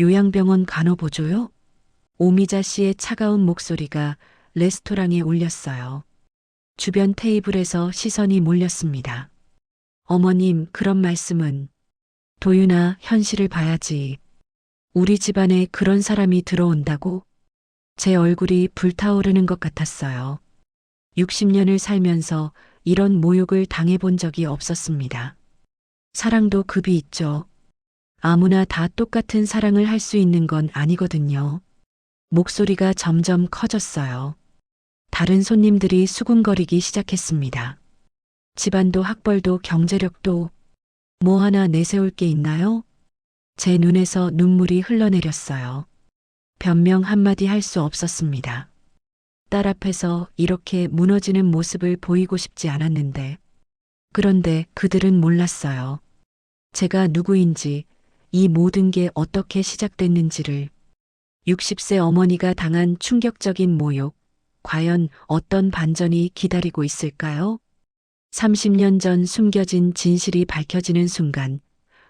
요양병원 간호보조요? 오미자 씨의 차가운 목소리가 레스토랑에 울렸어요. 주변 테이블에서 시선이 몰렸습니다. 어머님, 그런 말씀은. 도윤아, 현실을 봐야지. 우리 집안에 그런 사람이 들어온다고? 제 얼굴이 불타오르는 것 같았어요. 60년을 살면서 이런 모욕을 당해본 적이 없었습니다. 사랑도 급이 있죠. 아무나 다 똑같은 사랑을 할 수 있는 건 아니거든요. 목소리가 점점 커졌어요. 다른 손님들이 수군거리기 시작했습니다. 집안도 학벌도 경제력도 뭐 하나 내세울 게 있나요? 제 눈에서 눈물이 흘러내렸어요. 변명 한마디 할 수 없었습니다. 딸 앞에서 이렇게 무너지는 모습을 보이고 싶지 않았는데. 그런데 그들은 몰랐어요. 제가 누구인지, 이 모든 게 어떻게 시작됐는지를. 60세 어머니가 당한 충격적인 모욕, 과연 어떤 반전이 기다리고 있을까요? 30년 전 숨겨진 진실이 밝혀지는 순간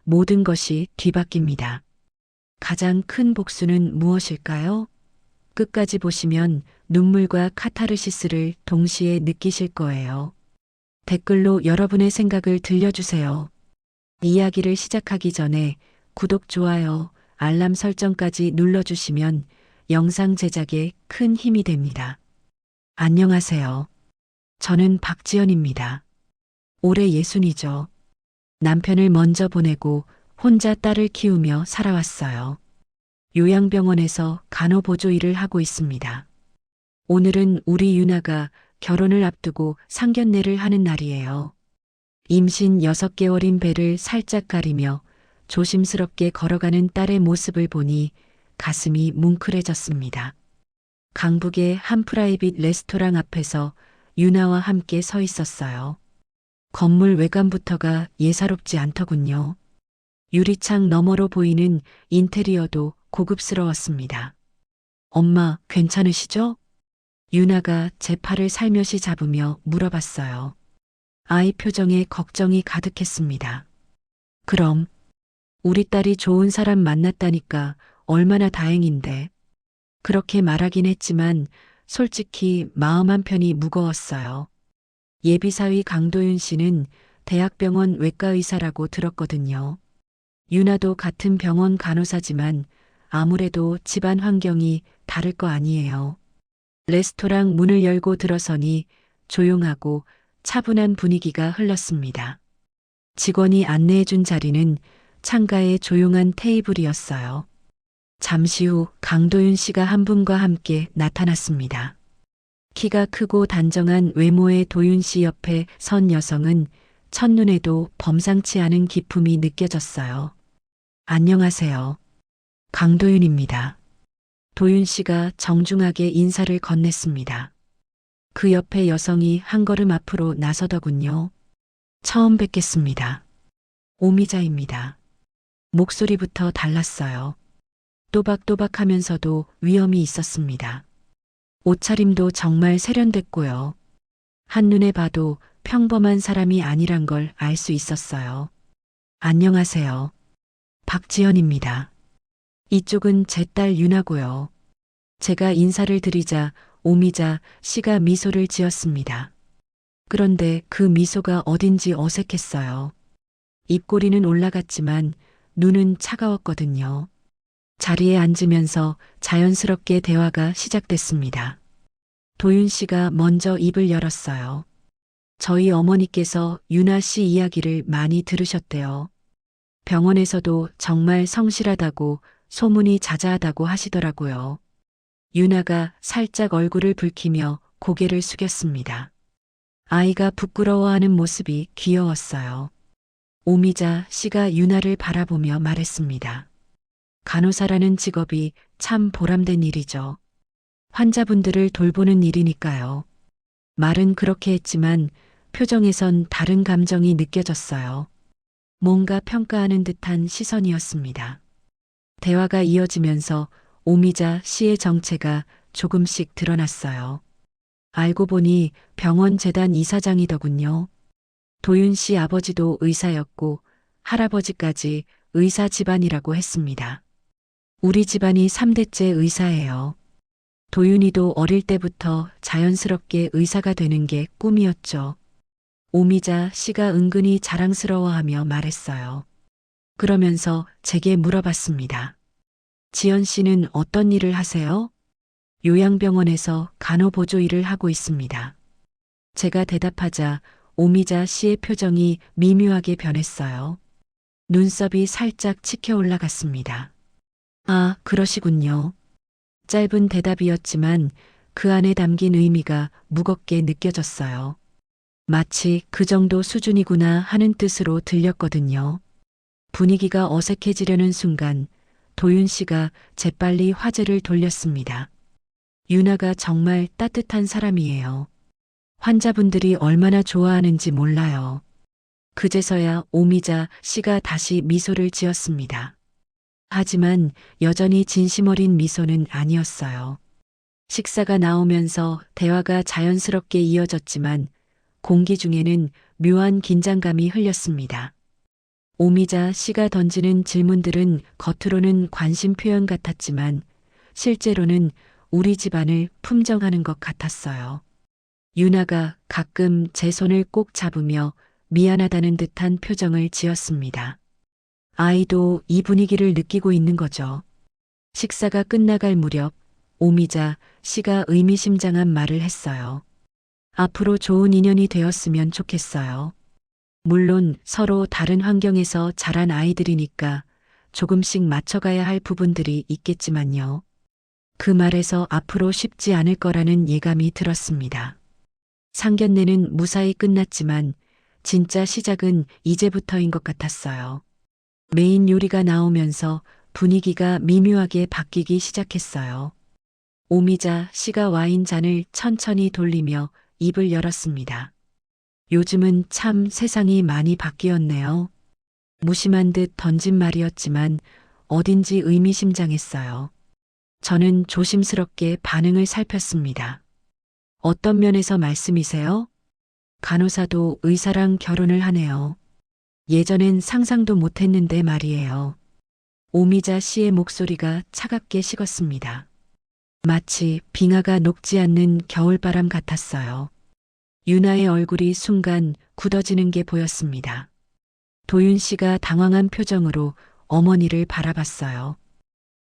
모든 것이 뒤바뀝니다. 가장 큰 복수는 무엇일까요? 끝까지 보시면 눈물과 카타르시스를 동시에 느끼실 거예요. 댓글로 여러분의 생각을 들려주세요. 이야기를 시작하기 전에 구독, 좋아요, 알람 설정까지 눌러주시면 영상 제작에 큰 힘이 됩니다. 안녕하세요. 저는 박지연입니다. 올해 60이죠. 남편을 먼저 보내고 혼자 딸을 키우며 살아왔어요. 요양병원에서 간호보조 일을 하고 있습니다. 오늘은 우리 유나가 결혼을 앞두고 상견례를 하는 날이에요. 임신 6개월인 배를 살짝 가리며 조심스럽게 걸어가는 딸의 모습을 보니 가슴이 뭉클해졌습니다. 강북의 한 프라이빗 레스토랑 앞에서 유나와 함께 서 있었어요. 건물 외관부터가 예사롭지 않더군요. 유리창 너머로 보이는 인테리어도 고급스러웠습니다. 엄마, 괜찮으시죠? 유나가 제 팔을 살며시 잡으며 물어봤어요. 아이 표정에 걱정이 가득했습니다. 그럼, 우리 딸이 좋은 사람 만났다니까 얼마나 다행인데. 그렇게 말하긴 했지만 솔직히 마음 한편이 무거웠어요. 예비사위 강도윤 씨는 대학병원 외과의사라고 들었거든요. 유나도 같은 병원 간호사지만 아무래도 집안 환경이 다를 거 아니에요. 레스토랑 문을 열고 들어서니 조용하고 차분한 분위기가 흘렀습니다. 직원이 안내해준 자리는 창가의 조용한 테이블이었어요. 잠시 후 강도윤 씨가 한 분과 함께 나타났습니다. 키가 크고 단정한 외모의 도윤 씨 옆에 선 여성은 첫눈에도 범상치 않은 기품이 느껴졌어요. 안녕하세요. 강도윤입니다. 도윤 씨가 정중하게 인사를 건넸습니다. 그 옆에 여성이 한 걸음 앞으로 나서더군요. 처음 뵙겠습니다. 오미자입니다. 목소리부터 달랐어요. 또박또박하면서도 위엄이 있었습니다. 옷차림도 정말 세련됐고요. 한눈에 봐도 평범한 사람이 아니란 걸 알 수 있었어요. 안녕하세요. 박지연입니다. 이쪽은 제 딸 유나고요. 제가 인사를 드리자 오미자 씨가 미소를 지었습니다. 그런데 그 미소가 어딘지 어색했어요. 입꼬리는 올라갔지만 눈은 차가웠거든요. 자리에 앉으면서 자연스럽게 대화가 시작됐습니다. 도윤 씨가 먼저 입을 열었어요. 저희 어머니께서 유나 씨 이야기를 많이 들으셨대요. 병원에서도 정말 성실하다고 소문이 자자하다고 하시더라고요. 유나가 살짝 얼굴을 붉히며 고개를 숙였습니다. 아이가 부끄러워하는 모습이 귀여웠어요. 오미자 씨가 유나를 바라보며 말했습니다. 간호사라는 직업이 참 보람된 일이죠. 환자분들을 돌보는 일이니까요. 말은 그렇게 했지만 표정에선 다른 감정이 느껴졌어요. 뭔가 평가하는 듯한 시선이었습니다. 대화가 이어지면서 오미자 씨의 정체가 조금씩 드러났어요. 알고 보니 병원 재단 이사장이더군요. 도윤 씨 아버지도 의사였고 할아버지까지 의사 집안이라고 했습니다. 우리 집안이 3대째 의사예요. 도윤이도 어릴 때부터 자연스럽게 의사가 되는 게 꿈이었죠. 오미자 씨가 은근히 자랑스러워하며 말했어요. 그러면서 제게 물어봤습니다. 지연 씨는 어떤 일을 하세요? 요양병원에서 간호보조 일을 하고 있습니다. 제가 대답하자 오미자 씨의 표정이 미묘하게 변했어요. 눈썹이 살짝 치켜 올라갔습니다. 아, 그러시군요. 짧은 대답이었지만 그 안에 담긴 의미가 무겁게 느껴졌어요. 마치 그 정도 수준이구나 하는 뜻으로 들렸거든요. 분위기가 어색해지려는 순간 도윤 씨가 재빨리 화제를 돌렸습니다. 유나가 정말 따뜻한 사람이에요. 환자분들이 얼마나 좋아하는지 몰라요. 그제서야 오미자 씨가 다시 미소를 지었습니다. 하지만 여전히 진심 어린 미소는 아니었어요. 식사가 나오면서 대화가 자연스럽게 이어졌지만 공기 중에는 묘한 긴장감이 흘렸습니다. 오미자 씨가 던지는 질문들은 겉으로는 관심 표현 같았지만 실제로는 우리 집안을 품정하는 것 같았어요. 유나가 가끔 제 손을 꼭 잡으며 미안하다는 듯한 표정을 지었습니다. 아이도 이 분위기를 느끼고 있는 거죠. 식사가 끝나갈 무렵 오미자 씨가 의미심장한 말을 했어요. 앞으로 좋은 인연이 되었으면 좋겠어요. 물론 서로 다른 환경에서 자란 아이들이니까 조금씩 맞춰가야 할 부분들이 있겠지만요. 그 말에서 앞으로 쉽지 않을 거라는 예감이 들었습니다. 상견례는 무사히 끝났지만 진짜 시작은 이제부터인 것 같았어요. 메인 요리가 나오면서 분위기가 미묘하게 바뀌기 시작했어요. 오미자 씨가 와인 잔을 천천히 돌리며 입을 열었습니다. 요즘은 참 세상이 많이 바뀌었네요. 무심한 듯 던진 말이었지만 어딘지 의미심장했어요. 저는 조심스럽게 반응을 살폈습니다. 어떤 면에서 말씀이세요? 간호사도 의사랑 결혼을 하네요. 예전엔 상상도 못했는데 말이에요. 오미자 씨의 목소리가 차갑게 식었습니다. 마치 빙하가 녹지 않는 겨울바람 같았어요. 유나의 얼굴이 순간 굳어지는 게 보였습니다. 도윤 씨가 당황한 표정으로 어머니를 바라봤어요.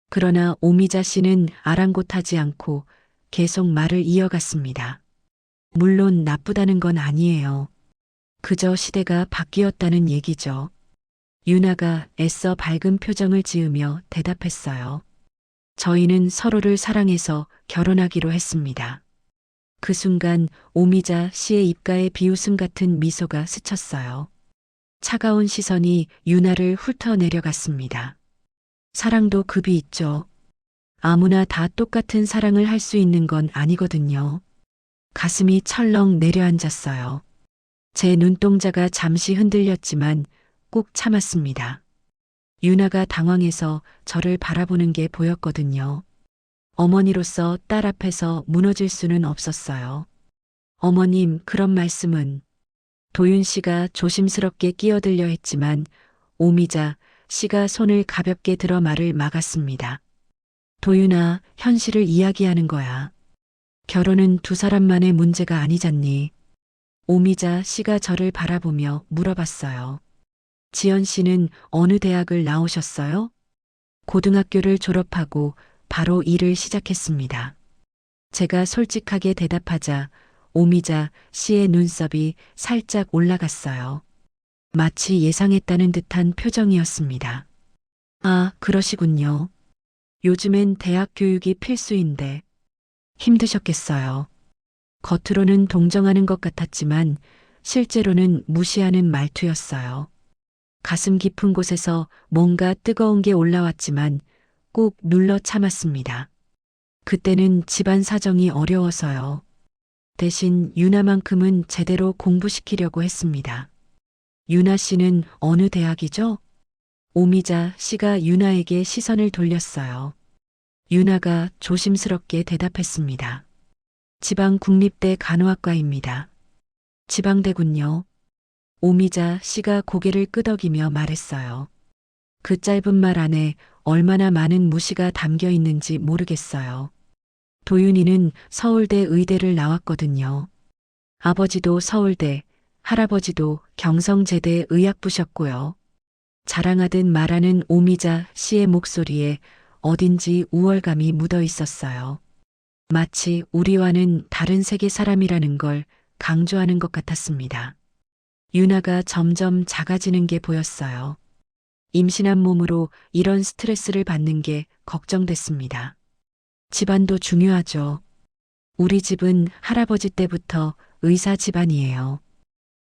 그러나 오미자 씨는 아랑곳하지 않고 계속 말을 이어갔습니다. 물론 나쁘다는 건 아니에요. 그저 시대가 바뀌었다는 얘기죠. 유나가 애써 밝은 표정을 지으며 대답했어요. 저희는 서로를 사랑해서 결혼하기로 했습니다. 그 순간 오미자 씨의 입가에 비웃음 같은 미소가 스쳤어요. 차가운 시선이 유나를 훑어 내려갔습니다. 사랑도 급이 있죠. 아무나 다 똑같은 사랑을 할 수 있는 건 아니거든요. 가슴이 철렁 내려앉았어요. 제 눈동자가 잠시 흔들렸지만 꾹 참았습니다. 유나가 당황해서 저를 바라보는 게 보였거든요. 어머니로서 딸 앞에서 무너질 수는 없었어요. 어머님, 그런 말씀은. 도윤 씨가 조심스럽게 끼어들려 했지만 오미자 씨가 손을 가볍게 들어 말을 막았습니다. 도윤아, 현실을 이야기하는 거야. 결혼은 두 사람만의 문제가 아니잖니. 오미자 씨가 저를 바라보며 물어봤어요. 지연 씨는 어느 대학을 나오셨어요? 고등학교를 졸업하고 바로 일을 시작했습니다. 제가 솔직하게 대답하자 오미자 씨의 눈썹이 살짝 올라갔어요. 마치 예상했다는 듯한 표정이었습니다. 아, 그러시군요. 요즘엔 대학 교육이 필수인데 힘드셨겠어요. 겉으로는 동정하는 것 같았지만 실제로는 무시하는 말투였어요. 가슴 깊은 곳에서 뭔가 뜨거운 게 올라왔지만 꾹 눌러 참았습니다. 그때는 집안 사정이 어려워서요. 대신 유나만큼은 제대로 공부시키려고 했습니다. 유나 씨는 어느 대학이죠? 오미자 씨가 유나에게 시선을 돌렸어요. 유나가 조심스럽게 대답했습니다. 지방국립대 간호학과입니다. 지방대군요. 오미자 씨가 고개를 끄덕이며 말했어요. 그 짧은 말 안에 얼마나 많은 무시가 담겨 있는지 모르겠어요. 도윤이는 서울대 의대를 나왔거든요. 아버지도 서울대, 할아버지도 경성제대 의학부셨고요. 자랑하듯 말하는 오미자 씨의 목소리에 어딘지 우월감이 묻어 있었어요. 마치 우리와는 다른 세계 사람이라는 걸 강조하는 것 같았습니다. 유나가 점점 작아지는 게 보였어요. 임신한 몸으로 이런 스트레스를 받는 게 걱정됐습니다. 집안도 중요하죠. 우리 집은 할아버지 때부터 의사 집안이에요.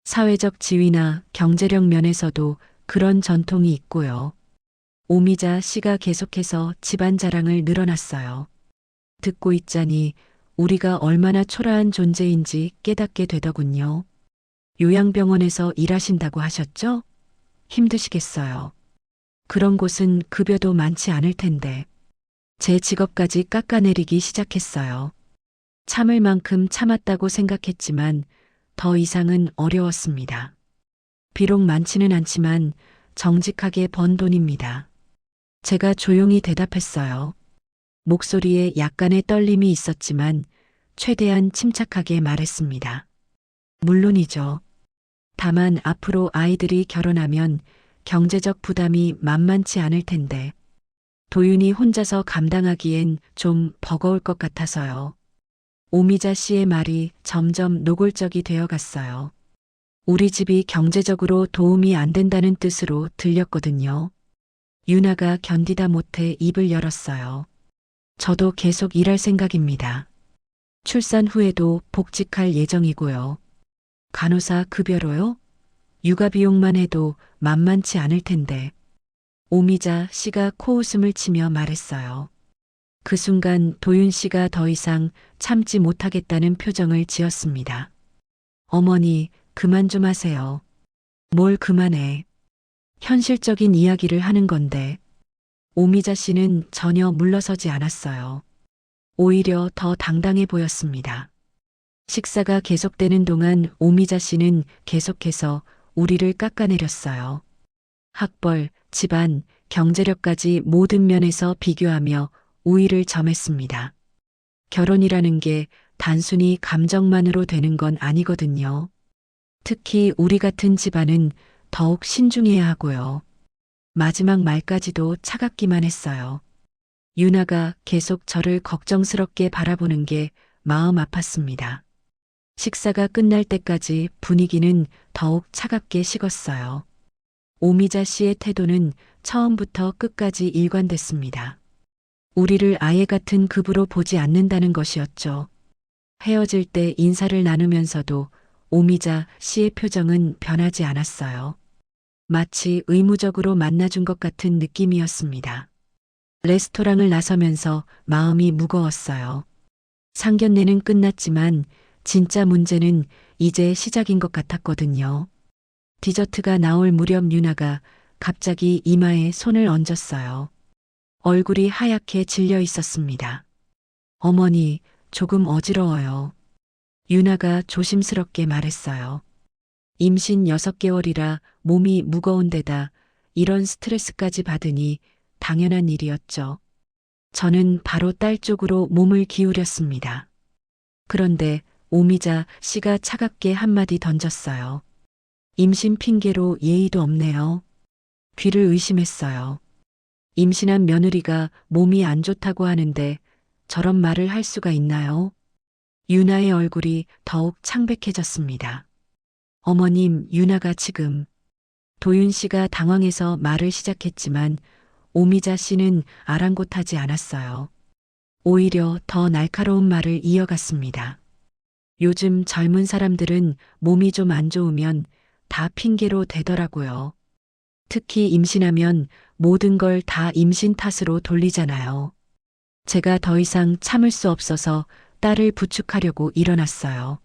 사회적 지위나 경제력 면에서도 그런 전통이 있고요. 오미자 씨가 계속해서 집안 자랑을 늘어났어요. 듣고 있자니 우리가 얼마나 초라한 존재인지 깨닫게 되더군요. 요양병원에서 일하신다고 하셨죠? 힘드시겠어요. 그런 곳은 급여도 많지 않을 텐데. 제 직업까지 깎아내리기 시작했어요. 참을 만큼 참았다고 생각했지만 더 이상은 어려웠습니다. 비록 많지는 않지만 정직하게 번 돈입니다. 제가 조용히 대답했어요. 목소리에 약간의 떨림이 있었지만 최대한 침착하게 말했습니다. 물론이죠. 다만 앞으로 아이들이 결혼하면 경제적 부담이 만만치 않을 텐데 도윤이 혼자서 감당하기엔 좀 버거울 것 같아서요. 오미자 씨의 말이 점점 노골적이 되어 갔어요. 우리 집이 경제적으로 도움이 안 된다는 뜻으로 들렸거든요. 유나가 견디다 못해 입을 열었어요. 저도 계속 일할 생각입니다. 출산 후에도 복직할 예정이고요. 간호사 급여로요? 육아 비용만 해도 만만치 않을 텐데. 오미자 씨가 코웃음을 치며 말했어요. 그 순간 도윤 씨가 더 이상 참지 못하겠다는 표정을 지었습니다. 어머니, 그만 좀 하세요. 뭘 그만해. 현실적인 이야기를 하는 건데. 오미자 씨는 전혀 물러서지 않았어요. 오히려 더 당당해 보였습니다. 식사가 계속되는 동안 오미자 씨는 계속해서 우리를 깎아내렸어요. 학벌, 집안, 경제력까지 모든 면에서 비교하며 우위를 점했습니다. 결혼이라는 게 단순히 감정만으로 되는 건 아니거든요. 특히 우리 같은 집안은 더욱 신중해야 하고요. 마지막 말까지도 차갑기만 했어요. 유나가 계속 저를 걱정스럽게 바라보는 게 마음 아팠습니다. 식사가 끝날 때까지 분위기는 더욱 차갑게 식었어요. 오미자 씨의 태도는 처음부터 끝까지 일관됐습니다. 우리를 아예 같은 급으로 보지 않는다는 것이었죠. 헤어질 때 인사를 나누면서도 오미자 씨의 표정은 변하지 않았어요. 마치 의무적으로 만나준 것 같은 느낌이었습니다. 레스토랑을 나서면서 마음이 무거웠어요. 상견례는 끝났지만 진짜 문제는 이제 시작인 것 같았거든요. 디저트가 나올 무렵 유나가 갑자기 이마에 손을 얹었어요. 얼굴이 하얗게 질려 있었습니다. 어머니, 조금 어지러워요. 유나가 조심스럽게 말했어요. 임신 6개월이라 몸이 무거운 데다 이런 스트레스까지 받으니 당연한 일이었죠. 저는 바로 딸 쪽으로 몸을 기울였습니다. 그런데 오미자 씨가 차갑게 한마디 던졌어요. 임신 핑계로 예의도 없네요. 귀를 의심했어요. 임신한 며느리가 몸이 안 좋다고 하는데 저런 말을 할 수가 있나요? 유나의 얼굴이 더욱 창백해졌습니다. 어머님, 유나가 지금. 도윤 씨가 당황해서 말을 시작했지만 오미자 씨는 아랑곳하지 않았어요. 오히려 더 날카로운 말을 이어갔습니다. 요즘 젊은 사람들은 몸이 좀 안 좋으면 다 핑계로 대더라고요. 특히 임신하면 모든 걸 다 임신 탓으로 돌리잖아요. 제가 더 이상 참을 수 없어서 딸을 부축하려고 일어났어요.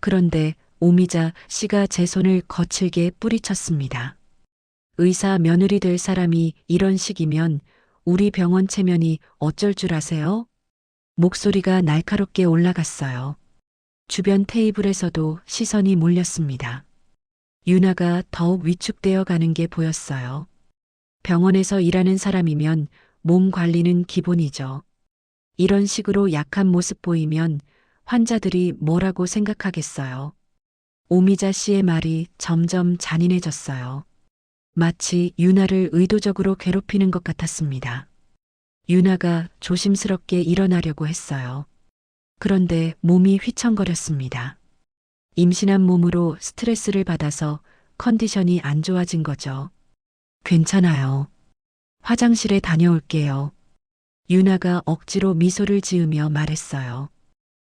그런데 오미자 씨가 제 손을 거칠게 뿌리쳤습니다. 의사 며느리 될 사람이 이런 식이면 우리 병원 체면이 어쩔 줄 아세요? 목소리가 날카롭게 올라갔어요. 주변 테이블에서도 시선이 몰렸습니다. 유나가 더욱 위축되어 가는 게 보였어요. 병원에서 일하는 사람이면 몸 관리는 기본이죠. 이런 식으로 약한 모습 보이면 환자들이 뭐라고 생각하겠어요. 오미자 씨의 말이 점점 잔인해졌어요. 마치 유나를 의도적으로 괴롭히는 것 같았습니다. 유나가 조심스럽게 일어나려고 했어요. 그런데 몸이 휘청거렸습니다. 임신한 몸으로 스트레스를 받아서 컨디션이 안 좋아진 거죠. 괜찮아요. 화장실에 다녀올게요. 유나가 억지로 미소를 지으며 말했어요.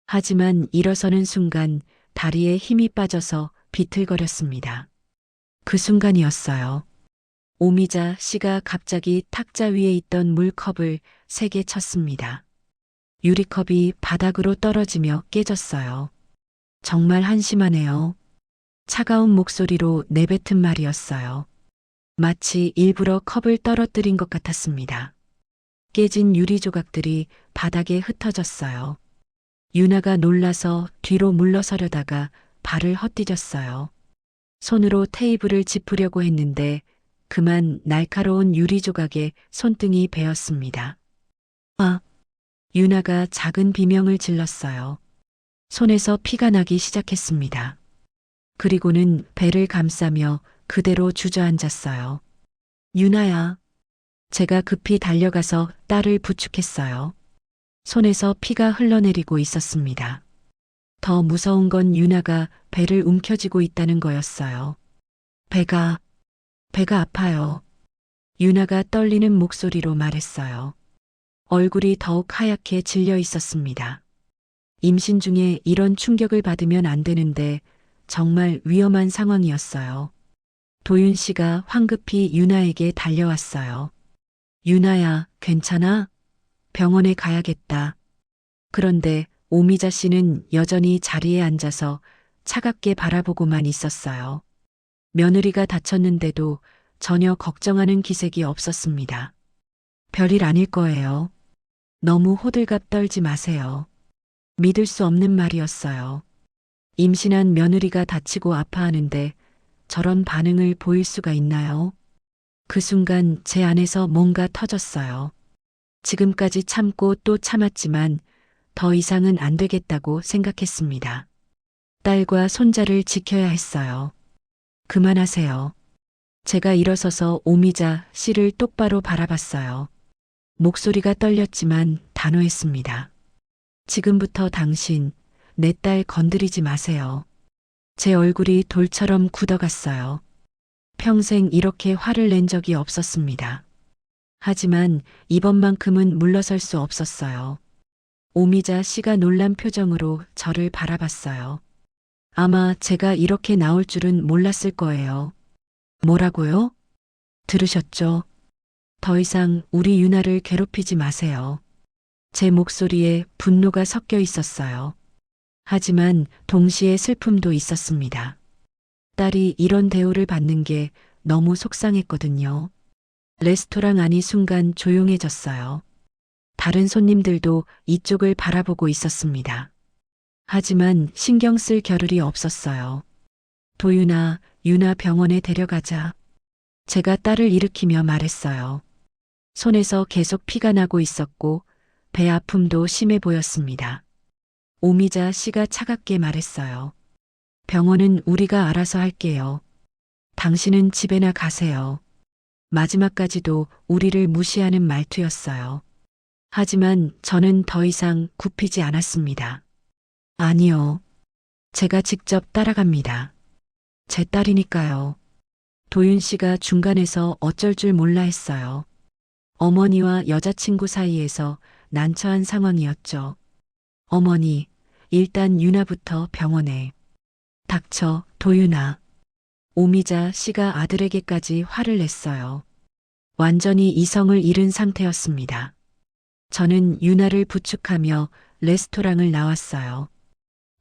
하지만 일어서는 순간 다리에 힘이 빠져서 비틀거렸습니다. 그 순간이었어요. 오미자 씨가 갑자기 탁자 위에 있던 물컵을 세게 쳤습니다. 유리컵이 바닥으로 떨어지며 깨졌어요. 정말 한심하네요. 차가운 목소리로 내뱉은 말이었어요. 마치 일부러 컵을 떨어뜨린 것 같았습니다. 깨진 유리 조각들이 바닥에 흩어졌어요. 유나가 놀라서 뒤로 물러서려다가 발을 헛디뎠어요. 손으로 테이블을 짚으려고 했는데 그만 날카로운 유리 조각에 손등이 베었습니다. 아! 유나가 작은 비명을 질렀어요. 손에서 피가 나기 시작했습니다. 그리고는 배를 감싸며 그대로 주저앉았어요. 유나야. 제가 급히 달려가서 딸을 부축했어요. 손에서 피가 흘러내리고 있었습니다. 더 무서운 건 유나가 배를 움켜쥐고 있다는 거였어요. 배가 아파요. 유나가 떨리는 목소리로 말했어요. 얼굴이 더욱 하얗게 질려 있었습니다. 임신 중에 이런 충격을 받으면 안 되는데 정말 위험한 상황이었어요. 도윤 씨가 황급히 유나에게 달려왔어요. 유나야, 괜찮아? 병원에 가야겠다. 그런데 오미자 씨는 여전히 자리에 앉아서 차갑게 바라보고만 있었어요. 며느리가 다쳤는데도 전혀 걱정하는 기색이 없었습니다. 별일 아닐 거예요. 너무 호들갑 떨지 마세요. 믿을 수 없는 말이었어요. 임신한 며느리가 다치고 아파하는데 저런 반응을 보일 수가 있나요? 그 순간 제 안에서 뭔가 터졌어요. 지금까지 참고 또 참았지만 더 이상은 안 되겠다고 생각했습니다. 딸과 손자를 지켜야 했어요. 그만하세요. 제가 일어서서 오미자 씨를 똑바로 바라봤어요. 목소리가 떨렸지만 단호했습니다. 지금부터 당신, 내 딸 건드리지 마세요. 제 얼굴이 돌처럼 굳어갔어요. 평생 이렇게 화를 낸 적이 없었습니다. 하지만 이번만큼은 물러설 수 없었어요. 오미자 씨가 놀란 표정으로 저를 바라봤어요. 아마 제가 이렇게 나올 줄은 몰랐을 거예요. 뭐라고요? 들으셨죠? 더 이상 우리 유나를 괴롭히지 마세요. 제 목소리에 분노가 섞여 있었어요. 하지만 동시에 슬픔도 있었습니다. 딸이 이런 대우를 받는 게 너무 속상했거든요. 레스토랑 안이 순간 조용해졌어요. 다른 손님들도 이쪽을 바라보고 있었습니다. 하지만 신경 쓸 겨를이 없었어요. 도윤아, 유나 병원에 데려가자. 제가 딸을 일으키며 말했어요. 손에서 계속 피가 나고 있었고 배 아픔도 심해 보였습니다. 오미자 씨가 차갑게 말했어요. 병원은 우리가 알아서 할게요. 당신은 집에나 가세요. 마지막까지도 우리를 무시하는 말투였어요. 하지만 저는 더 이상 굽히지 않았습니다. 아니요. 제가 직접 따라갑니다. 제 딸이니까요. 도윤 씨가 중간에서 어쩔 줄 몰라 했어요. 어머니와 여자친구 사이에서 난처한 상황이었죠. 어머니, 일단 유나부터 병원에. 닥쳐, 도윤아. 오미자 씨가 아들에게까지 화를 냈어요. 완전히 이성을 잃은 상태였습니다. 저는 유나를 부축하며 레스토랑을 나왔어요.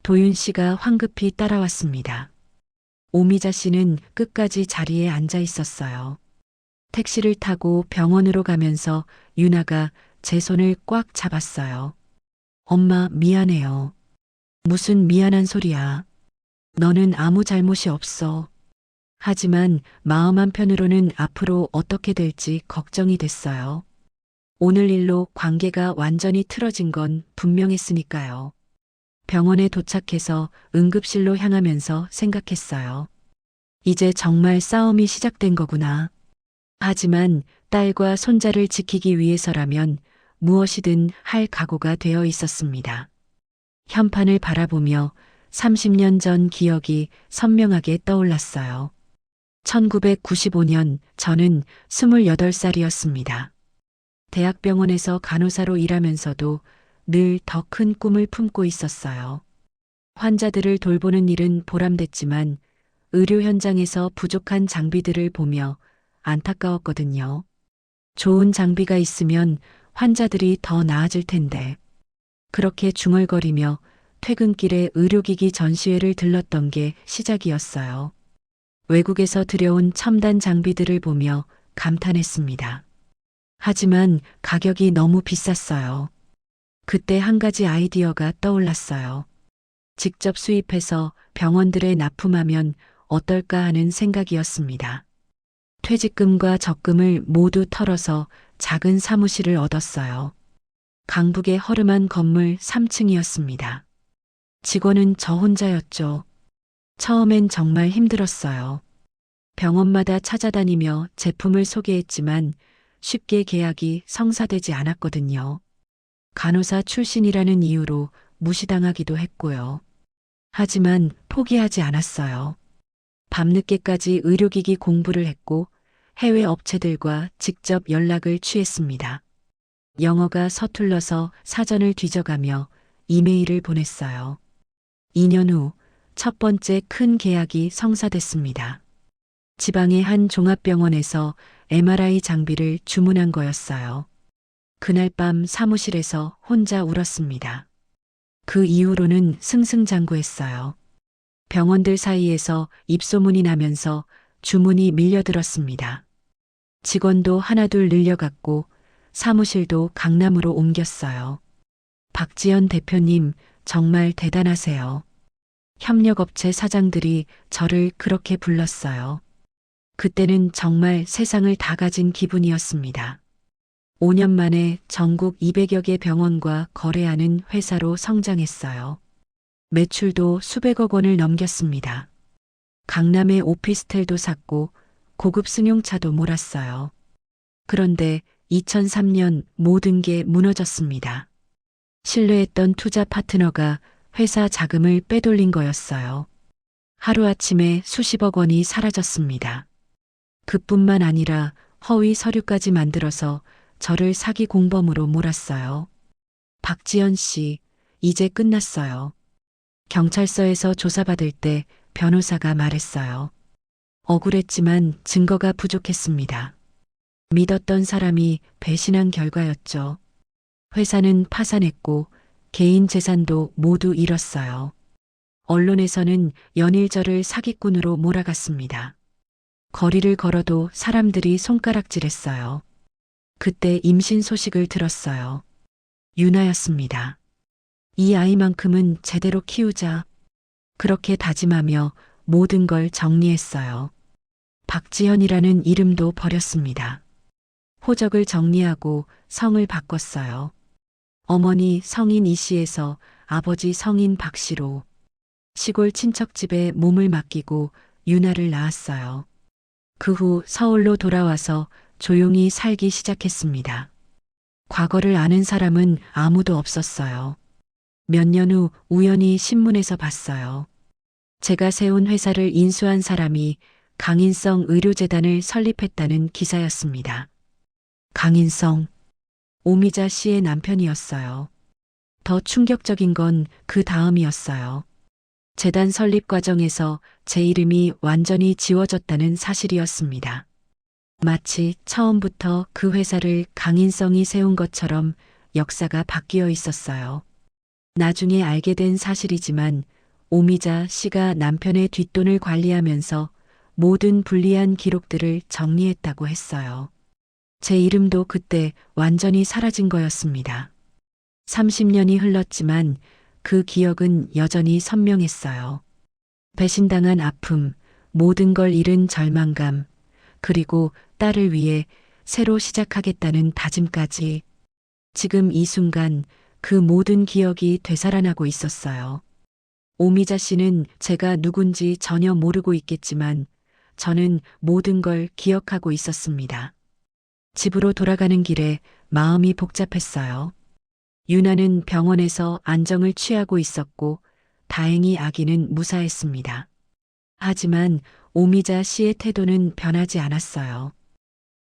도윤 씨가 황급히 따라왔습니다. 오미자 씨는 끝까지 자리에 앉아 있었어요. 택시를 타고 병원으로 가면서 유나가 제 손을 꽉 잡았어요. 엄마, 미안해요. 무슨 미안한 소리야. 너는 아무 잘못이 없어. 하지만 마음 한편으로는 앞으로 어떻게 될지 걱정이 됐어요. 오늘 일로 관계가 완전히 틀어진 건 분명했으니까요. 병원에 도착해서 응급실로 향하면서 생각했어요. 이제 정말 싸움이 시작된 거구나. 하지만 딸과 손자를 지키기 위해서라면 무엇이든 할 각오가 되어 있었습니다. 현판을 바라보며 30년 전 기억이 선명하게 떠올랐어요. 1995년 저는 28살이었습니다. 대학병원에서 간호사로 일하면서도 늘 더 큰 꿈을 품고 있었어요. 환자들을 돌보는 일은 보람됐지만 의료 현장에서 부족한 장비들을 보며 안타까웠거든요. 좋은 장비가 있으면 환자들이 더 나아질 텐데. 그렇게 중얼거리며 퇴근길에 의료기기 전시회를 들렀던 게 시작이었어요. 외국에서 들여온 첨단 장비들을 보며 감탄했습니다. 하지만 가격이 너무 비쌌어요. 그때 한 가지 아이디어가 떠올랐어요. 직접 수입해서 병원들에 납품하면 어떨까 하는 생각이었습니다. 퇴직금과 적금을 모두 털어서 작은 사무실을 얻었어요. 강북의 허름한 건물 3층이었습니다. 직원은 저 혼자였죠. 처음엔 정말 힘들었어요. 병원마다 찾아다니며 제품을 소개했지만 쉽게 계약이 성사되지 않았거든요. 간호사 출신이라는 이유로 무시당하기도 했고요. 하지만 포기하지 않았어요. 밤늦게까지 의료기기 공부를 했고 해외 업체들과 직접 연락을 취했습니다. 영어가 서툴러서 사전을 뒤져가며 이메일을 보냈어요. 2년 후 첫 번째 큰 계약이 성사됐습니다. 지방의 한 종합병원에서 MRI 장비를 주문한 거였어요. 그날 밤 사무실에서 혼자 울었습니다. 그 이후로는 승승장구했어요. 병원들 사이에서 입소문이 나면서 주문이 밀려들었습니다. 직원도 하나둘 늘려갔고 사무실도 강남으로 옮겼어요. 박지연 대표님, 정말 대단하세요. 협력업체 사장들이 저를 그렇게 불렀어요. 그때는 정말 세상을 다 가진 기분이었습니다. 5년 만에 전국 200여 개 병원과 거래하는 회사로 성장했어요. 매출도 수백억 원을 넘겼습니다. 강남에 오피스텔도 샀고 고급 승용차도 몰았어요. 그런데 2003년 모든 게 무너졌습니다. 신뢰했던 투자 파트너가 회사 자금을 빼돌린 거였어요. 하루아침에 수십억 원이 사라졌습니다. 그뿐만 아니라 허위 서류까지 만들어서 저를 사기 공범으로 몰았어요. 박지연 씨, 이제 끝났어요. 경찰서에서 조사받을 때 변호사가 말했어요. 억울했지만 증거가 부족했습니다. 믿었던 사람이 배신한 결과였죠. 회사는 파산했고 개인 재산도 모두 잃었어요. 언론에서는 연일 저를 사기꾼으로 몰아갔습니다. 거리를 걸어도 사람들이 손가락질했어요. 그때 임신 소식을 들었어요. 유나였습니다. 이 아이만큼은 제대로 키우자. 그렇게 다짐하며 모든 걸 정리했어요. 박지현이라는 이름도 버렸습니다. 호적을 정리하고 성을 바꿨어요. 어머니 성인 이 씨에서 아버지 성인 박 씨로 시골 친척집에 몸을 맡기고 유나를 낳았어요. 그 후 서울로 돌아와서 조용히 살기 시작했습니다. 과거를 아는 사람은 아무도 없었어요. 몇 년 후 우연히 신문에서 봤어요. 제가 세운 회사를 인수한 사람이 강인성 의료재단을 설립했다는 기사였습니다. 강인성, 오미자 씨의 남편이었어요. 더 충격적인 건 그 다음이었어요. 재단 설립 과정에서 제 이름이 완전히 지워졌다는 사실이었습니다. 마치 처음부터 그 회사를 강인성이 세운 것처럼 역사가 바뀌어 있었어요. 나중에 알게 된 사실이지만 오미자 씨가 남편의 뒷돈을 관리하면서 모든 불리한 기록들을 정리했다고 했어요. 제 이름도 그때 완전히 사라진 거였습니다. 30년이 흘렀지만 그 기억은 여전히 선명했어요. 배신당한 아픔, 모든 걸 잃은 절망감, 그리고 딸을 위해 새로 시작하겠다는 다짐까지. 지금 이 순간 그 모든 기억이 되살아나고 있었어요. 오미자 씨는 제가 누군지 전혀 모르고 있겠지만 저는 모든 걸 기억하고 있었습니다. 집으로 돌아가는 길에 마음이 복잡했어요. 유나는 병원에서 안정을 취하고 있었고 다행히 아기는 무사했습니다. 하지만 오미자 씨의 태도는 변하지 않았어요.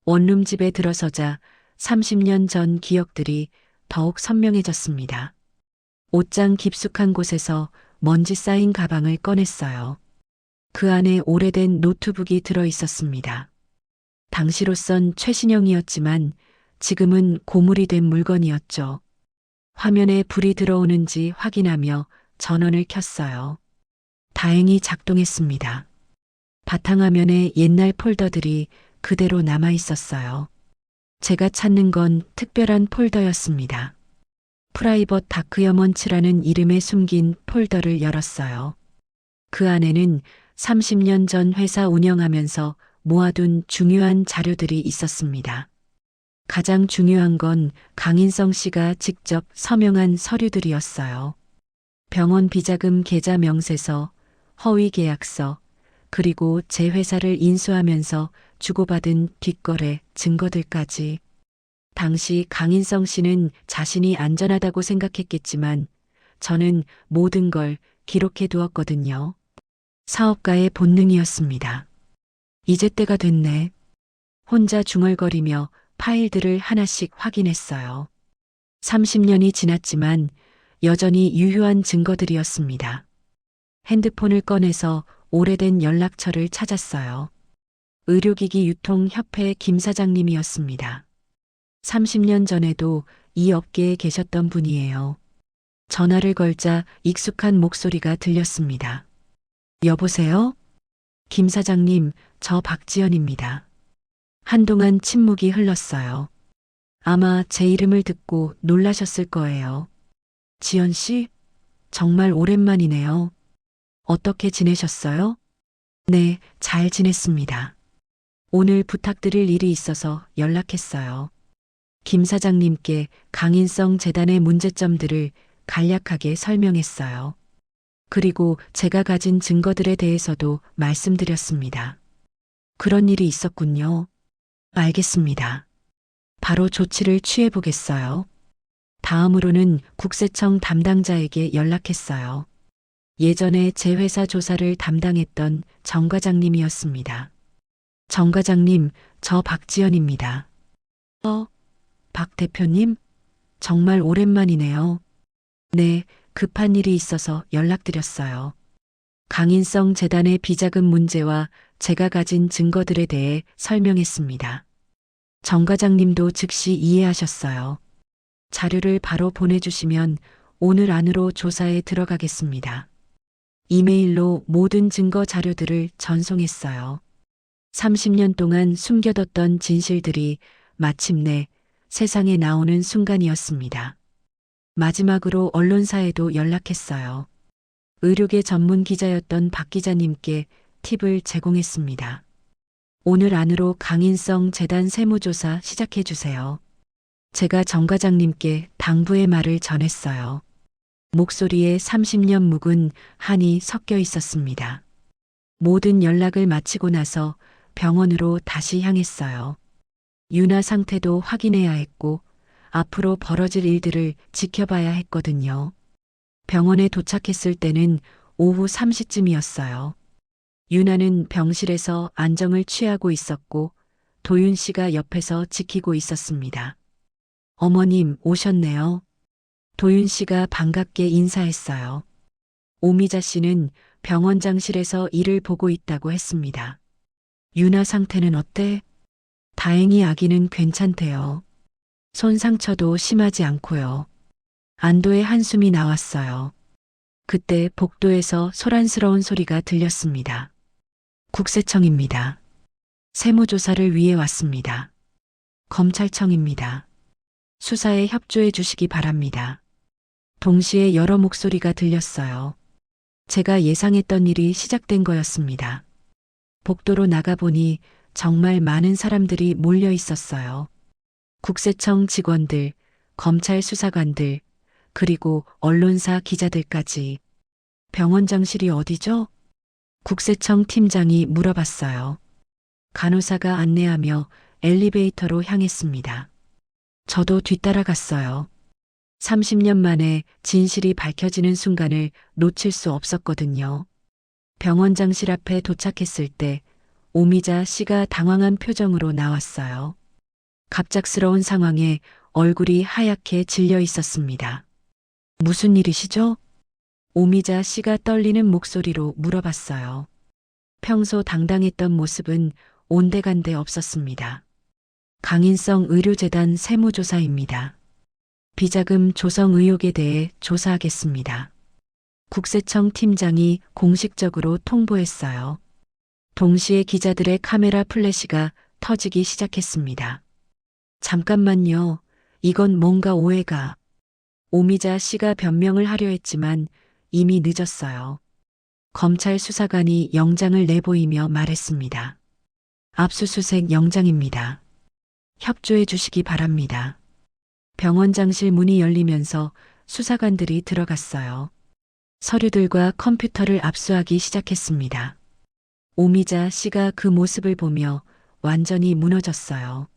원룸집에 들어서자 30년 전 기억들이 더욱 선명해졌습니다. 옷장 깊숙한 곳에서 먼지 쌓인 가방을 꺼냈어요. 그 안에 오래된 노트북이 들어 있었습니다. 당시로선 최신형이었지만 지금은 고물이 된 물건이었죠. 화면에 불이 들어오는지 확인하며 전원을 켰어요. 다행히 작동했습니다. 바탕화면에 옛날 폴더들이 그대로 남아 있었어요. 제가 찾는 건 특별한 폴더였습니다. 프라이벗 다크여먼츠라는 이름에 숨긴 폴더를 열었어요. 그 안에는 30년 전 회사 운영하면서 모아둔 중요한 자료들이 있었습니다. 가장 중요한 건 강인성 씨가 직접 서명한 서류들이었어요. 병원 비자금 계좌 명세서, 허위 계약서, 그리고 제 회사를 인수하면서 주고받은 뒷거래 증거들까지. 당시 강인성 씨는 자신이 안전하다고 생각했겠지만 저는 모든 걸 기록해 두었거든요. 사업가의 본능이었습니다. 이제 때가 됐네. 혼자 중얼거리며 파일들을 하나씩 확인했어요. 30년이 지났지만 여전히 유효한 증거들이었습니다. 핸드폰을 꺼내서 오래된 연락처를 찾았어요. 의료기기 유통협회 김 사장님이었습니다. 30년 전에도 이 업계에 계셨던 분이에요. 전화를 걸자 익숙한 목소리가 들렸습니다. 여보세요? 김 사장님, 저 박지연입니다. 한동안 침묵이 흘렀어요. 아마 제 이름을 듣고 놀라셨을 거예요. 지연 씨? 정말 오랜만이네요. 어떻게 지내셨어요? 네, 잘 지냈습니다. 오늘 부탁드릴 일이 있어서 연락했어요. 김 사장님께 강인성 재단의 문제점들을 간략하게 설명했어요. 그리고 제가 가진 증거들에 대해서도 말씀드렸습니다. 그런 일이 있었군요. 알겠습니다. 바로 조치를 취해 보겠어요. 다음으로는 국세청 담당자에게 연락했어요. 예전에 제 회사 조사를 담당했던 정 과장님이었습니다. 정 과장님, 저 박지연입니다. 박 대표님? 정말 오랜만이네요. 네, 급한 일이 있어서 연락드렸어요. 강인성 재단의 비자금 문제와 제가 가진 증거들에 대해 설명했습니다. 정 과장님도 즉시 이해하셨어요. 자료를 바로 보내주시면 오늘 안으로 조사에 들어가겠습니다. 이메일로 모든 증거 자료들을 전송했어요. 30년 동안 숨겨뒀던 진실들이 마침내 세상에 나오는 순간이었습니다. 마지막으로 언론사에도 연락했어요. 의료계 전문 기자였던 박 기자님께 팁을 제공했습니다. 오늘 안으로 강인성 재단 세무조사 시작해 주세요. 제가 정 과장님께 당부의 말을 전했어요. 목소리에 30년 묵은 한이 섞여 있었습니다. 모든 연락을 마치고 나서 병원으로 다시 향했어요. 유나 상태도 확인해야 했고 앞으로 벌어질 일들을 지켜봐야 했거든요. 병원에 도착했을 때는 오후 3시쯤이었어요. 유나는 병실에서 안정을 취하고 있었고 도윤 씨가 옆에서 지키고 있었습니다. 어머님 오셨네요. 도윤 씨가 반갑게 인사했어요. 오미자 씨는 병원장실에서 일을 보고 있다고 했습니다. 유나 상태는 어때? 다행히 아기는 괜찮대요. 손 상처도 심하지 않고요. 안도의 한숨이 나왔어요. 그때 복도에서 소란스러운 소리가 들렸습니다. 국세청입니다. 세무조사를 위해 왔습니다. 검찰청입니다. 수사에 협조해 주시기 바랍니다. 동시에 여러 목소리가 들렸어요. 제가 예상했던 일이 시작된 거였습니다. 복도로 나가보니 정말 많은 사람들이 몰려 있었어요. 국세청 직원들, 검찰 수사관들, 그리고 언론사 기자들까지. 병원장실이 어디죠? 국세청 팀장이 물어봤어요. 간호사가 안내하며 엘리베이터로 향했습니다. 저도 뒤따라갔어요. 30년 만에 진실이 밝혀지는 순간을 놓칠 수 없었거든요. 병원장실 앞에 도착했을 때 오미자 씨가 당황한 표정으로 나왔어요. 갑작스러운 상황에 얼굴이 하얗게 질려 있었습니다. 무슨 일이시죠? 오미자 씨가 떨리는 목소리로 물어봤어요. 평소 당당했던 모습은 온데간데 없었습니다. 강인성 의료재단 세무조사입니다. 비자금 조성 의혹에 대해 조사하겠습니다. 국세청 팀장이 공식적으로 통보했어요. 동시에 기자들의 카메라 플래시가 터지기 시작했습니다. 잠깐만요. 이건 뭔가 오해가. 오미자 씨가 변명을 하려 했지만 이미 늦었어요. 검찰 수사관이 영장을 내보이며 말했습니다. 압수수색 영장입니다. 협조해 주시기 바랍니다. 병원장실 문이 열리면서 수사관들이 들어갔어요. 서류들과 컴퓨터를 압수하기 시작했습니다. 오미자 씨가 그 모습을 보며 완전히 무너졌어요.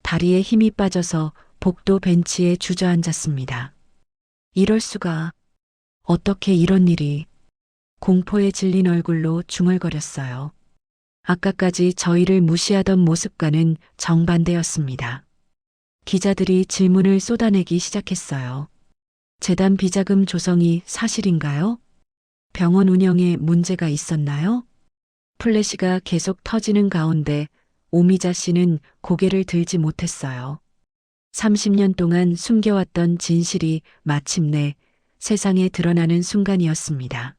다리에 힘이 빠져서 복도 벤치에 주저앉았습니다. 이럴 수가. 어떻게 이런 일이. 공포에 질린 얼굴로 중얼거렸어요. 아까까지 저희를 무시하던 모습과는 정반대였습니다. 기자들이 질문을 쏟아내기 시작했어요. 재단 비자금 조성이 사실인가요? 병원 운영에 문제가 있었나요? 플래시가 계속 터지는 가운데 오미자 씨는 고개를 들지 못했어요. 30년 동안 숨겨왔던 진실이 마침내 세상에 드러나는 순간이었습니다.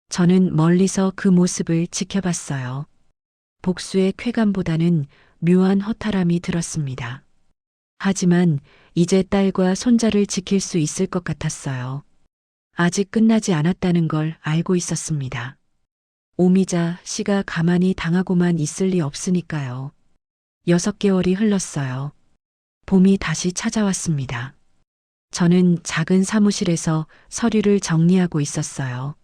저는 멀리서 그 모습을 지켜봤어요. 복수의 쾌감보다는 묘한 허탈함이 들었습니다. 하지만 이제 딸과 손자를 지킬 수 있을 것 같았어요. 아직 끝나지 않았다는 걸 알고 있었습니다. 오미자 씨가 가만히 당하고만 있을 리 없으니까요. 6개월이 흘렀어요. 봄이 다시 찾아왔습니다. 저는 작은 사무실에서 서류를 정리하고 있었어요.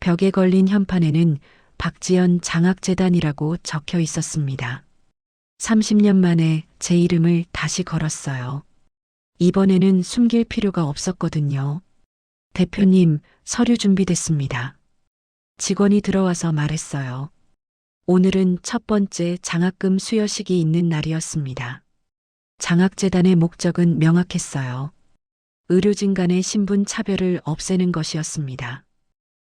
벽에 걸린 현판에는 박지연 장학재단이라고 적혀 있었습니다. 30년 만에 제 이름을 다시 걸었어요. 이번에는 숨길 필요가 없었거든요. 대표님, 서류 준비됐습니다. 직원이 들어와서 말했어요. 오늘은 첫 번째 장학금 수여식이 있는 날이었습니다. 장학재단의 목적은 명확했어요. 의료진 간의 신분 차별을 없애는 것이었습니다.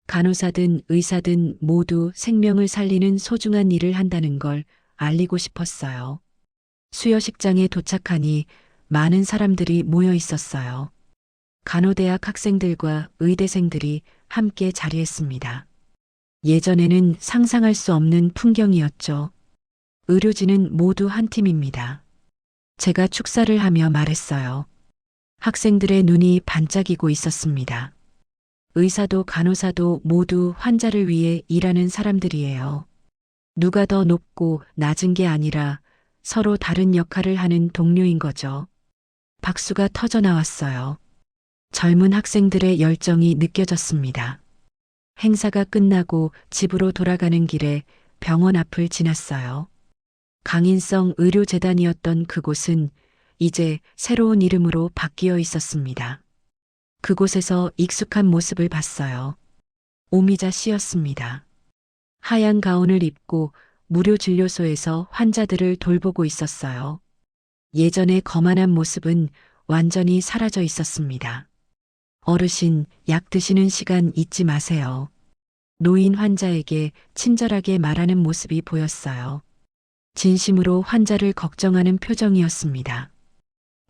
간호사든 의사든 모두 생명을 살리는 소중한 일을 한다는 걸 알리고 싶었어요. 수여식장에 도착하니 많은 사람들이 모여 있었어요. 간호대학 학생들과 의대생들이 함께 자리했습니다. 예전에는 상상할 수 없는 풍경이었죠. 의료진은 모두 한 팀입니다. 제가 축사를 하며 말했어요. 학생들의 눈이 반짝이고 있었습니다. 의사도 간호사도 모두 환자를 위해 일하는 사람들이에요. 누가 더 높고 낮은 게 아니라 서로 다른 역할을 하는 동료인 거죠. 박수가 터져 나왔어요. 젊은 학생들의 열정이 느껴졌습니다. 행사가 끝나고 집으로 돌아가는 길에 병원 앞을 지났어요. 강인성 의료재단이었던 그곳은 이제 새로운 이름으로 바뀌어 있었습니다. 그곳에서 익숙한 모습을 봤어요. 오미자 씨였습니다. 하얀 가운을 입고 무료 진료소에서 환자들을 돌보고 있었어요. 예전의 거만한 모습은 완전히 사라져 있었습니다. 어르신, 약 드시는 시간 잊지 마세요. 노인 환자에게 친절하게 말하는 모습이 보였어요. 진심으로 환자를 걱정하는 표정이었습니다.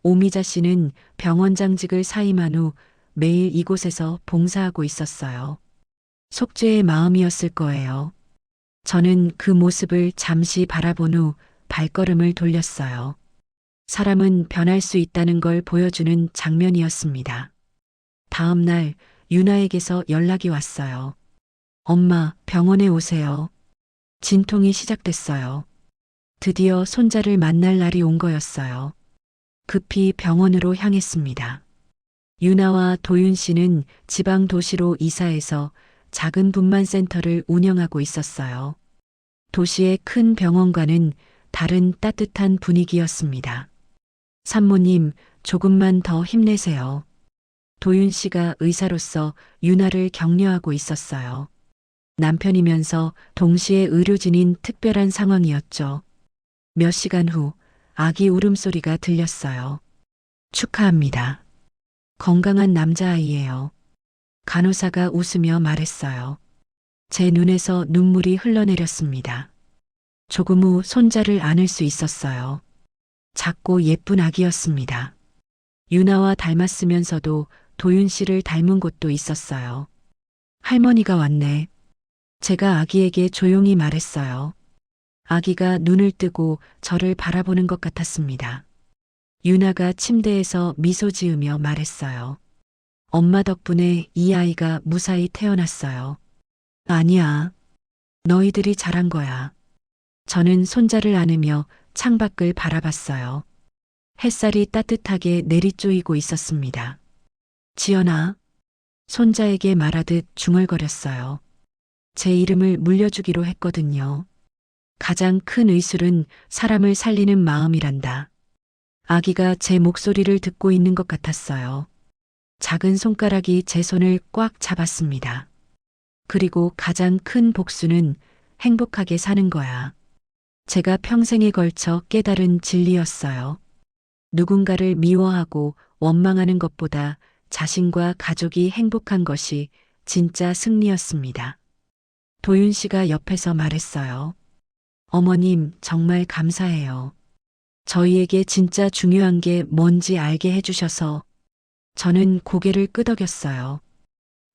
오미자 씨는 병원장직을 사임한 후 매일 이곳에서 봉사하고 있었어요. 속죄의 마음이었을 거예요. 저는 그 모습을 잠시 바라본 후 발걸음을 돌렸어요. 사람은 변할 수 있다는 걸 보여주는 장면이었습니다. 다음 날 유나에게서 연락이 왔어요. 엄마, 병원에 오세요. 진통이 시작됐어요. 드디어 손자를 만날 날이 온 거였어요. 급히 병원으로 향했습니다. 유나와 도윤 씨는 지방 도시로 이사해서 작은 분만센터를 운영하고 있었어요. 도시의 큰 병원과는 다른 따뜻한 분위기였습니다. 산모님, 조금만 더 힘내세요. 도윤 씨가 의사로서 유나를 격려하고 있었어요. 남편이면서 동시에 의료진인 특별한 상황이었죠. 몇 시간 후 아기 울음소리가 들렸어요. 축하합니다. 건강한 남자아이예요. 간호사가 웃으며 말했어요. 제 눈에서 눈물이 흘러내렸습니다. 조금 후 손자를 안을 수 있었어요. 작고 예쁜 아기였습니다. 유나와 닮았으면서도 도윤 씨를 닮은 곳도 있었어요. 할머니가 왔네. 제가 아기에게 조용히 말했어요. 아기가 눈을 뜨고 저를 바라보는 것 같았습니다. 유나가 침대에서 미소 지으며 말했어요. 엄마 덕분에 이 아이가 무사히 태어났어요. 아니야. 너희들이 잘한 거야. 저는 손자를 안으며 창밖을 바라봤어요. 햇살이 따뜻하게 내리쪼이고 있었습니다. 지연아. 손자에게 말하듯 중얼거렸어요. 제 이름을 물려주기로 했거든요. 가장 큰 의술은 사람을 살리는 마음이란다. 아기가 제 목소리를 듣고 있는 것 같았어요. 작은 손가락이 제 손을 꽉 잡았습니다. 그리고 가장 큰 복수는 행복하게 사는 거야. 제가 평생에 걸쳐 깨달은 진리였어요. 누군가를 미워하고 원망하는 것보다 자신과 가족이 행복한 것이 진짜 승리였습니다. 도윤 씨가 옆에서 말했어요. 어머님, 정말 감사해요. 저희에게 진짜 중요한 게 뭔지 알게 해주셔서. 저는 고개를 끄덕였어요.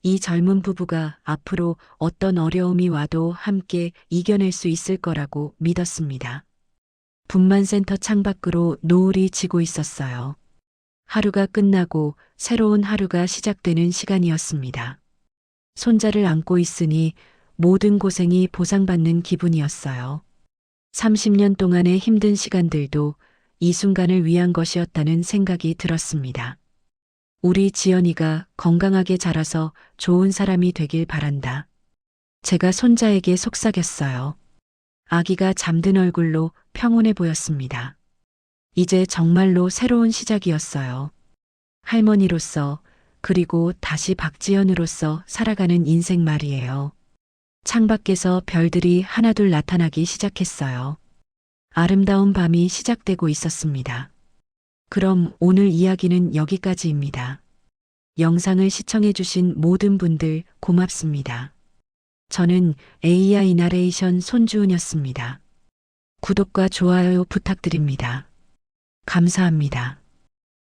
이 젊은 부부가 앞으로 어떤 어려움이 와도 함께 이겨낼 수 있을 거라고 믿었습니다. 분만센터 창밖으로 노을이 지고 있었어요. 하루가 끝나고 새로운 하루가 시작되는 시간이었습니다. 손자를 안고 있으니 모든 고생이 보상받는 기분이었어요. 30년 동안의 힘든 시간들도 이 순간을 위한 것이었다는 생각이 들었습니다. 우리 지연이가 건강하게 자라서 좋은 사람이 되길 바란다. 제가 손자에게 속삭였어요. 아기가 잠든 얼굴로 평온해 보였습니다. 이제 정말로 새로운 시작이었어요. 할머니로서, 그리고 다시 박지연으로서 살아가는 인생 말이에요. 창밖에서 별들이 하나둘 나타나기 시작했어요. 아름다운 밤이 시작되고 있었습니다. 그럼 오늘 이야기는 여기까지입니다. 영상을 시청해주신 모든 분들 고맙습니다. 저는 AI 나레이션 손주은이었습니다. 구독과 좋아요 부탁드립니다. 감사합니다.